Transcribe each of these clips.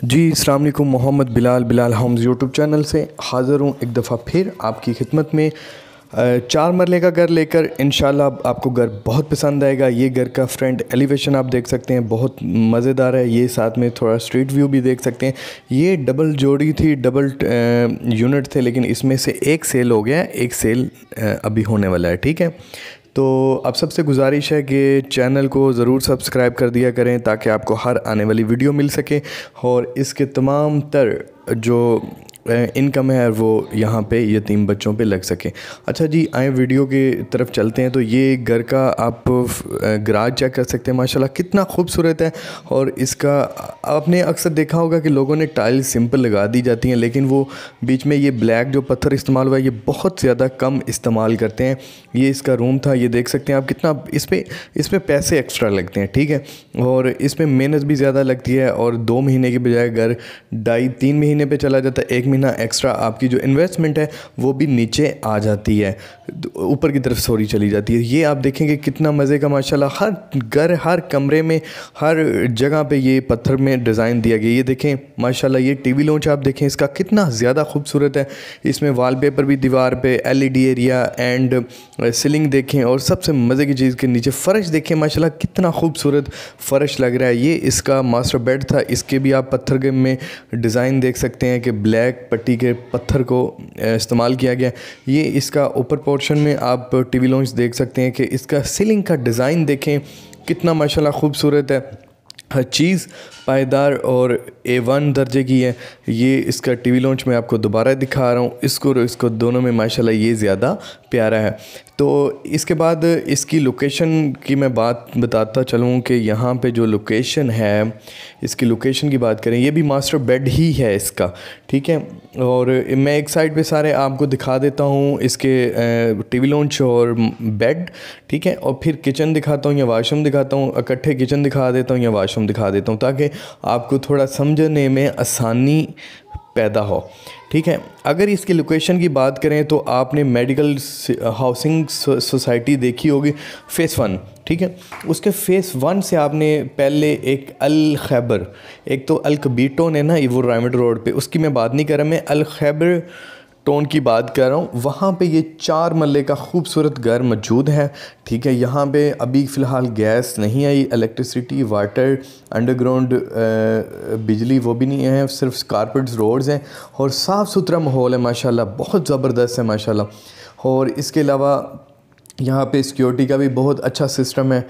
जी अस्सलाम वालेकुम। Mohammad Bilal homes YouTube channel से हाज़िर हूँ एक दफ़ा फिर आपकी खिदमत में 4 मरले का घर लेकर। इंशाल्लाह आपको घर बहुत पसंद आएगा। ये घर का फ्रंट एलिवेशन आप देख सकते हैं, बहुत मज़ेदार है। ये साथ में थोड़ा स्ट्रीट व्यू भी देख सकते हैं। ये डबल जोड़ी थी, डबल यूनिट थे, लेकिन इसमें से एक सेल हो गया, एक सेल अभी होने वाला है। ठीक है, तो आप सबसे गुजारिश है कि चैनल को ज़रूर सब्सक्राइब कर दिया करें ताकि आपको हर आने वाली वीडियो मिल सके और इसके तमाम तर जो इनकम है वो यहाँ पे यतीम बच्चों पे लग सके। अच्छा जी, आए वीडियो की तरफ चलते हैं। तो ये घर का आप गराज चेक कर सकते हैं, माशाल्लाह कितना खूबसूरत है। और इसका आपने अक्सर देखा होगा कि लोगों ने टाइल्स सिंपल लगा दी जाती हैं, लेकिन वो बीच में ये ब्लैक जो पत्थर इस्तेमाल हुआ है ये बहुत ज़्यादा कम इस्तेमाल करते हैं। ये इसका रूम था, ये देख सकते हैं आप कितना इस पर पैसे एक्स्ट्रा लगते हैं। ठीक है, और इसमें मेहनत भी ज़्यादा लगती है और 2 महीने के बजाय घर 2.5-3 महीने पे चला जाता है। 1 महीना एक्स्ट्रा आपकी जो इन्वेस्टमेंट है वो भी नीचे आ जाती है, ऊपर की तरफ सॉरी चली जाती है। ये आप देखेंगे कितना मज़े का, माशाल्लाह हर घर, हर कमरे में, हर जगह पे ये पत्थर में डिज़ाइन दिया गया। ये देखें माशाल्लाह, ये टीवी लॉन्च आप देखें इसका कितना ज़्यादा खूबसूरत है। इसमें वॉलपेपर भी दीवार पे, LED एरिया एंड सीलिंग देखें, और सबसे मज़े की चीज़ के नीचे फ़र्श देखें, माशाल्लाह कितना खूबसूरत फ़र्श लग रहा है। ये इसका मास्टर बेड था, इसके भी आप पत्थर के में डिज़ाइन देख सकते हैं कि ब्लैक पट्टी के पत्थर को इस्तेमाल किया गया। ये इसका ऊपर पोर्शन में आप टीवी लॉन्च देख सकते हैं कि इसका सीलिंग का डिज़ाइन देखें कितना माशाल्लाह खूबसूरत है। हर चीज़ पायदार और A1 दर्जे की है। ये इसका टीवी लॉन्च मैं आपको दोबारा दिखा रहा हूँ, इसको दोनों में माशाल्लाह ये ज़्यादा प्यारा है। तो इसके बाद इसकी लोकेशन की मैं बात बताता चलूँ कि यहाँ पे जो लोकेशन है, इसकी लोकेशन की बात करें, ये भी मास्टर बेड ही है इसका। ठीक है, और मैं एक साइड पे सारे आपको दिखा देता हूँ इसके टीवी लॉन्च और बेड। ठीक है, और फिर किचन दिखाता हूँ या वाशरूम दिखाता हूँ, इकट्ठे किचन दिखा देता हूँ या वाशरूम दिखा देता हूँ ताकि आपको थोड़ा समझने में आसानी पैदा हो। ठीक है, अगर इसकी लोकेशन की बात करें तो आपने मेडिकल हाउसिंग सोसाइटी देखी होगी फ़ेज़ 1। ठीक है, उसके फ़ेज़ 1 से आपने पहले एक अल खैबर, एक तो अल कबीर टाउन है ना, वो रायमंड रोड पे, उसकी मैं बात नहीं कर रहा, मैं अल खैबर टाउन की बात कर रहा हूँ। वहाँ पे ये 4 मरले का खूबसूरत घर मौजूद है। ठीक है, यहाँ पे अभी फ़िलहाल गैस नहीं आई, इलेक्ट्रिसिटी, वाटर, अंडरग्राउंड बिजली वो भी नहीं है, सिर्फ कारपेट्स रोड्स हैं और साफ़ सुथरा माहौल है माशाल्लाह, बहुत ज़बरदस्त है माशाल्लाह। और इसके अलावा यहाँ पे सिक्योरिटी का भी बहुत अच्छा सिस्टम है,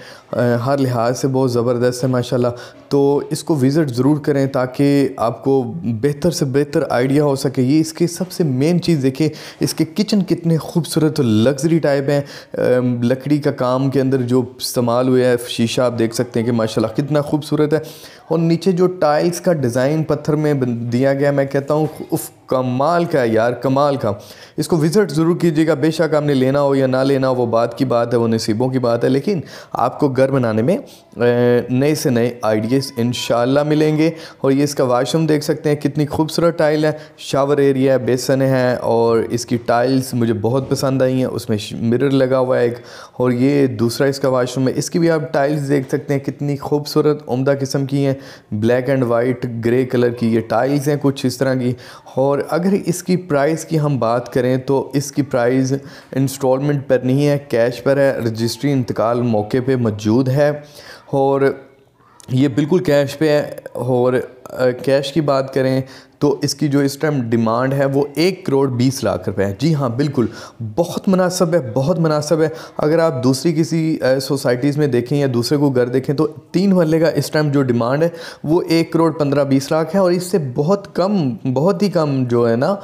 हर लिहाज से बहुत ज़बरदस्त है माशाल्लाह। तो इसको विज़िट ज़रूर करें ताकि आपको बेहतर से बेहतर आइडिया हो सके। ये इसकी सबसे मेन चीज़ देखिए, इसके किचन कितने खूबसूरत लग्जरी टाइप हैं। लकड़ी का काम के अंदर जो इस्तेमाल हुआ है, शीशा आप देख सकते हैं कि माशाल्लाह कितना खूबसूरत है। और नीचे जो टाइल्स का डिज़ाइन पत्थर में दिया गया, मैं कहता हूँ उफ, कमाल का है यार, कमाल का। इसको विज़िट ज़रूर कीजिएगा। बेशक आपने लेना हो या ना लेना हो वो बात की बात है, वो नसीबों की बात है, लेकिन आपको घर बनाने में नए से नए आइडियाज़ इंशाल्लाह मिलेंगे। और ये इसका वाशरूम देख सकते हैं कितनी खूबसूरत टाइल है, शावर एरिया है, बेसन है, और इसकी टाइल्स मुझे बहुत पसंद आई हैं। उसमें मिरर लगा हुआ है एक, और ये दूसरा इसका वाशरूम है, इसकी भी आप टाइल्स देख सकते हैं कितनी खूबसूरत उम्दा किस्म की हैं, black and white grey colour की ये टाइल्स हैं कुछ इस तरह की। और अगर इसकी प्राइस की हम बात करें तो इसकी प्राइस इंस्टॉलमेंट पर नहीं है, कैश पर है। रजिस्ट्री इंतकाल मौके पे मौजूद है और ये बिल्कुल कैश पे है। और कैश की बात करें तो इसकी जो इस टाइम डिमांड है वो 1,20,00,000 है। जी हाँ, बिल्कुल बहुत मुनासिब है, बहुत मुनासिब है। अगर आप दूसरी किसी सोसाइटीज़ में देखें या दूसरे को घर देखें तो 3 मरले का इस टाइम जो डिमांड है वो 1,15,20,00,000 है, और इससे बहुत कम, बहुत ही कम जो है ना,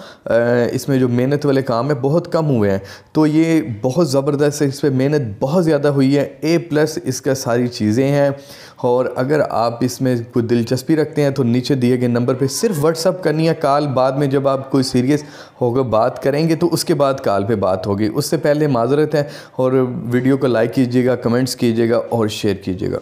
इसमें जो मेहनत वाले काम है बहुत कम हुए हैं। तो ये बहुत ज़बरदस्त है, इस पर मेहनत बहुत ज़्यादा हुई है। A+ इसका सारी चीज़ें हैं। और अगर आप इसमें कोई दिलचस्पी रखते हैं तो नीचे दिए गए नंबर पे सिर्फ व्हाट्सअप करनी है। कॉल बाद में जब आप कोई सीरियस होकर बात करेंगे तो उसके बाद कॉल पे बात होगी, उससे पहले माजरत है। और वीडियो को लाइक कीजिएगा, कमेंट्स कीजिएगा और शेयर कीजिएगा।